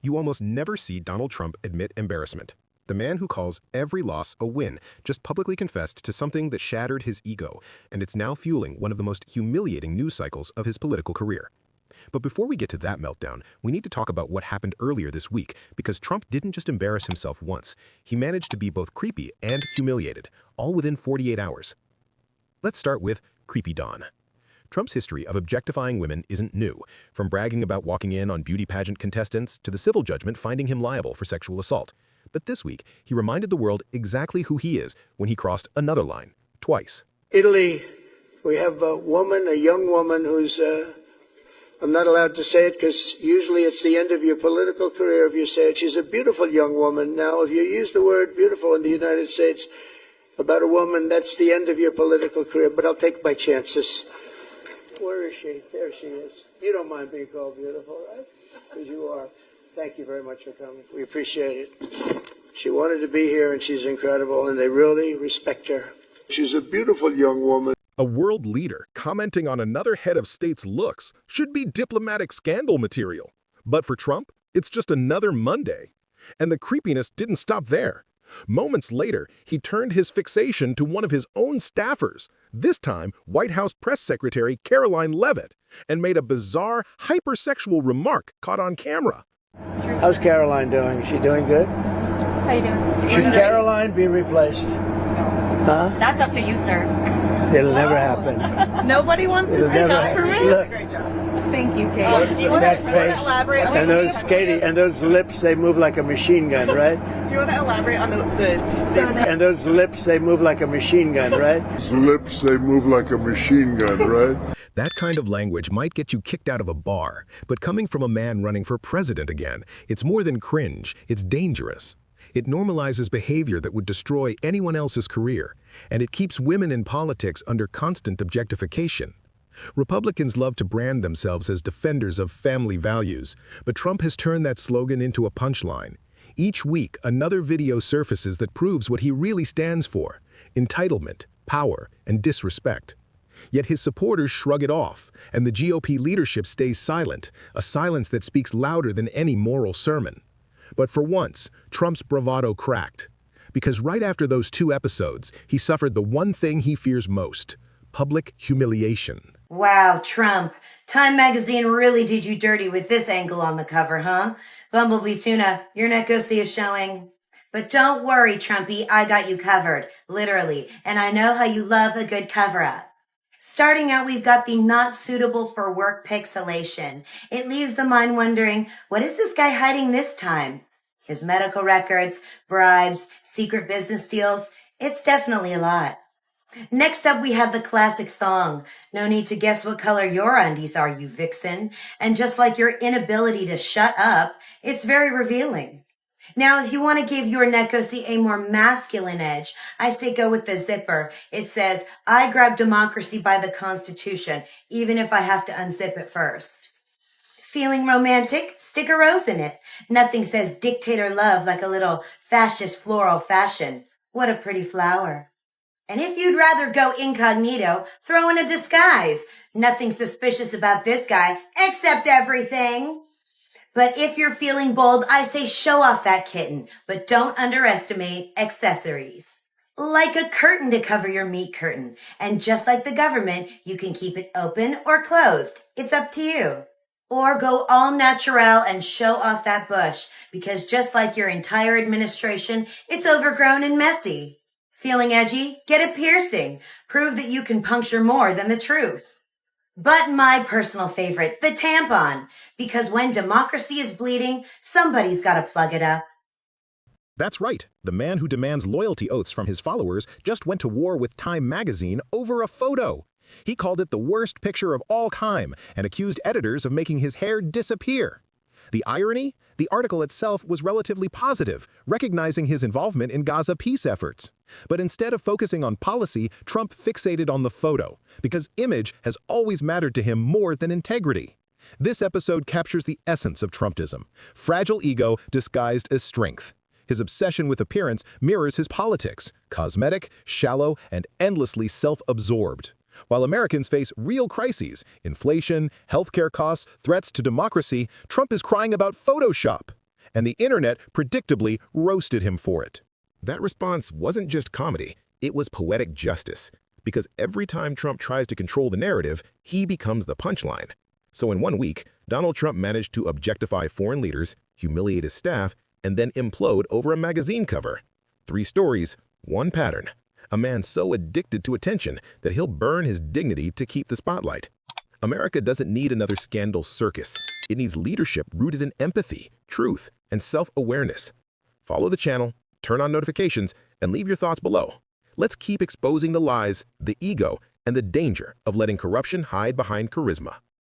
You almost never see Donald Trump admit embarrassment. The man who calls every loss a win just publicly confessed to something that shattered his ego, and it's now fueling one of the most humiliating news cycles of his political career. But before we get to that meltdown, we need to talk about what happened earlier this week, because Trump didn't just embarrass himself once. He managed to be both creepy and humiliated, all within 48 hours. Let's start with Creepy Dawn. Trump's history of objectifying women isn't new, from bragging about walking in on beauty pageant contestants to the civil judgment finding him liable for sexual assault. But this week, he reminded the world exactly who he is when he crossed another line, twice. Italy, we have a young woman who's, I'm not allowed to say it because usually it's the end of your political career if you say it. She's a beautiful young woman. Now, if you use the word beautiful in the United States about a woman, that's the end of your political career, but I'll take my chances. Where is she? There she is. You don't mind being called beautiful, right? Because you are. Thank you very much for coming. We appreciate it. She wanted to be here, and she's incredible, and they really respect her. She's a beautiful young woman. A world leader commenting on another head of state's looks should be diplomatic scandal material. But for Trump, it's just another Monday. And the creepiness didn't stop there. Moments later, he turned his fixation to one of his own staffers, this time White House Press Secretary Caroline Levitt, and made a bizarre, hypersexual remark caught on camera. How's Caroline doing? Is she doing good? How you doing? Should Caroline be replaced? Huh? That's up to you, sir. It'll never happen. Nobody wants to It'll stick never up for me? happen. Look. Great job. Thank you, Kate. Do you want that face, elaborate on and those, Katie, and those lips, they move like a machine gun, right? Do you want to elaborate on And those lips, they move like a machine gun, right? Lips, they move like a machine gun, right? That kind of language might get you kicked out of a bar, but coming from a man running for president again, it's more than cringe, it's dangerous. It normalizes behavior that would destroy anyone else's career, and it keeps women in politics under constant objectification. Republicans love to brand themselves as defenders of family values, but Trump has turned that slogan into a punchline. Each week, another video surfaces that proves what he really stands for: entitlement, power, and disrespect. Yet his supporters shrug it off, and the GOP leadership stays silent, a silence that speaks louder than any moral sermon. But for once, Trump's bravado cracked. Because right after those two episodes, he suffered the one thing he fears most: public humiliation. Wow, Trump. Time magazine really did you dirty with this angle on the cover, huh? Bumblebee Tuna, your Nekosi is showing. But don't worry, Trumpy, I got you covered, literally, and I know how you love a good cover-up. Starting out, we've got the not suitable for work pixelation. It leaves the mind wondering, what is this guy hiding this time? His medical records, bribes, secret business deals, it's definitely a lot. Next up, we have the classic thong. No need to guess what color your undies are, you vixen. And just like your inability to shut up, it's very revealing. Now, if you want to give your Nekosi a more masculine edge, I say go with the zipper. It says, I grab democracy by the Constitution, even if I have to unzip it first. Feeling romantic? Stick a rose in it. Nothing says dictator love like a little fascist floral fashion. What a pretty flower. And if you'd rather go incognito, throw in a disguise. Nothing suspicious about this guy, except everything. But if you're feeling bold, I say show off that kitten, but don't underestimate accessories. Like a curtain to cover your meat curtain. And just like the government, you can keep it open or closed. It's up to you. Or go all natural and show off that bush, because just like your entire administration, it's overgrown and messy. Feeling edgy? Get a piercing. Prove that you can puncture more than the truth. But my personal favorite, the tampon. Because when democracy is bleeding, somebody's got to plug it up. That's right. The man who demands loyalty oaths from his followers just went to war with Time magazine over a photo. He called it the worst picture of all time and accused editors of making his hair disappear. The irony? The article itself was relatively positive, recognizing his involvement in Gaza peace efforts. But instead of focusing on policy, Trump fixated on the photo, because image has always mattered to him more than integrity. This episode captures the essence of Trumpism: fragile ego disguised as strength. His obsession with appearance mirrors his politics: cosmetic, shallow, and endlessly self-absorbed. While Americans face real crises, inflation, healthcare costs, threats to democracy, Trump is crying about Photoshop. and the internet predictably roasted him for it. That response wasn't just comedy, it was poetic justice. Because every time Trump tries to control the narrative, he becomes the punchline. So in 1 week, Donald Trump managed to objectify foreign leaders, humiliate his staff, and then implode over a magazine cover. 3 stories, 1 pattern. A man so addicted to attention that he'll burn his dignity to keep the spotlight. America doesn't need another scandal circus. It needs leadership rooted in empathy, truth, and self-awareness. Follow the channel, turn on notifications, and leave your thoughts below. Let's keep exposing the lies, the ego, and the danger of letting corruption hide behind charisma.